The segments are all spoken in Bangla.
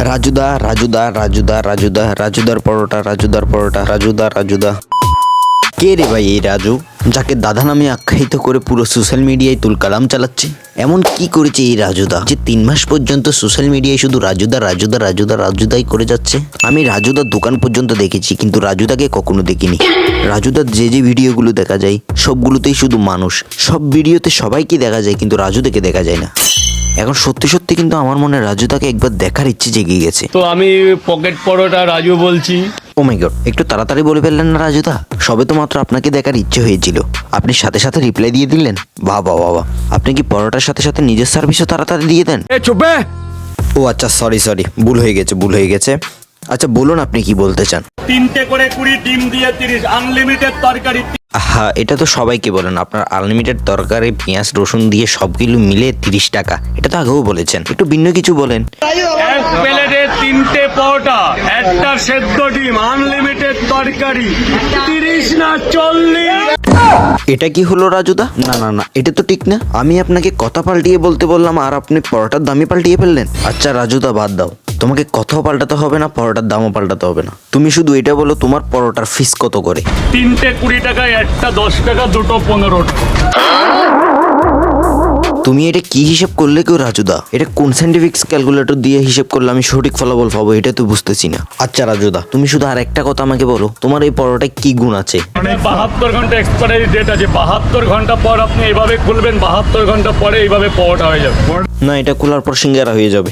রাজুদা রাজুদা রাজুদা রাজুদা রাজুদার পরোটা রাজুদার পরোটা রাজুদা রাজুদা। কে রে ভাই এই রাজু, যাকে দাদা নামে আখ্যায়িত করে পুরো সোশ্যাল মিডিয়ায় তুলকালাম চালাচ্ছে? এমন কি করেছে এই রাজুদা যে 3 মাস পর্যন্ত সোশ্যাল মিডিয়ায় শুধু রাজুদা রাজুদা রাজুদা রাজুদাই করে যাচ্ছে? আমি রাজুদার দোকান পর্যন্ত দেখেছি, কিন্তু রাজুদাকে কখনো দেখিনি। রাজুদার যে ভিডিওগুলো দেখা যায় সবগুলোতেই শুধু মানুষ, সব ভিডিওতে সবাইকে দেখা যায়, কিন্তু রাজুদাকে দেখা যায় না। এখন সত্যি সত্যি কিন্তু আমার মনে রাজুদাকে একবার দেখার ইচ্ছে জেগে গেছে। তো আমি পকেট পরোটা রাজু বলছি। ও মাই গড, একটু তাড়াতাড়ি বলে ফেললেন না রাজুদা? সবে তো মাত্র আপনাকে দেখার ইচ্ছে হয়েছিল, আপনি সাথে সাথে রিপ্লাই দিয়ে দিলেন। বাবা বাবা, আপনি কি পরোটার সাথে সাথে নিজের সার্ভিসও তাড়াতাড়ি দিয়ে দেন? চুপে। ও আচ্ছা, সরি ভুল হয়ে গেছে। আচ্ছা বলুন, আপনি কি বলতে চান? 3টে করে 20, ডিম দিয়ে 30, আনলিমিটেড তরকারি। হ্যাঁ, এটা তো সবাইকে বলেন, আপনার আনলিমিটেড তরকারি পেঁয়াজ রসুন দিয়ে সবগুলো মিলে 30 টাকা। এটা তো আগেও বলেছেন, একটু ভিন্ন কিছু বলেন। এক প্লেটে 3টে পরোটা, একটা সেদ্ধ ডিম, আনলিমিটেড তরকারি, 30 না 40। এটা কি হলো রাজুদা? না না না, এটা তো ঠিক না। আমি আপনাকে কথা পাল্টিয়ে বলতে বললাম আর আপনি পরোটার দামই পাল্টিয়ে ফেললেন। আচ্ছা রাজুদা, বাদ দাও, তোমাকে কথাও পাল্টাতে হবে না, পরোটার দামও পাল্টাতে হবে না। তুমি শুধু এটা বলো, তোমার পরোটার ফিস কত করে? 3টে 20 টাকায়, একটা 10 টাকা, দুটো 15 টাকা। তুমি এটা কি হিসাব করলে কেউ রাজুদা? এটা কোন সাইন্টিফিক ক্যালকুলেটর দিয়ে হিসাব করলে আমি সঠিক ফলাফল পাবো, এটা তো বুঝতেছি না। আচ্ছা রাজুদা, তুমি শুধু আর একটা কথা আমাকে বলো, তোমার এই পরোটায় কি গুণ আছে? 72 ঘন্টা এক্সপায়ারি ডেট আছে। 72 ঘন্টা পর আপনি এইভাবে খুলবেন, 72 ঘন্টা পরে এইভাবে পরোটা হয়ে যাবে। না, এটা খোলার পর সিঙ্গারা হয়ে যাবে।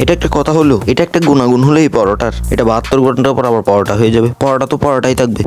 এটা একটা কথা হলো? এটা একটা গুণাগুণ হলো এই পরোটার। এটা 72 ঘন্টা পর আবার পরোটা হয়ে যাবে। পরোটা তো পরোটাই থাকবে।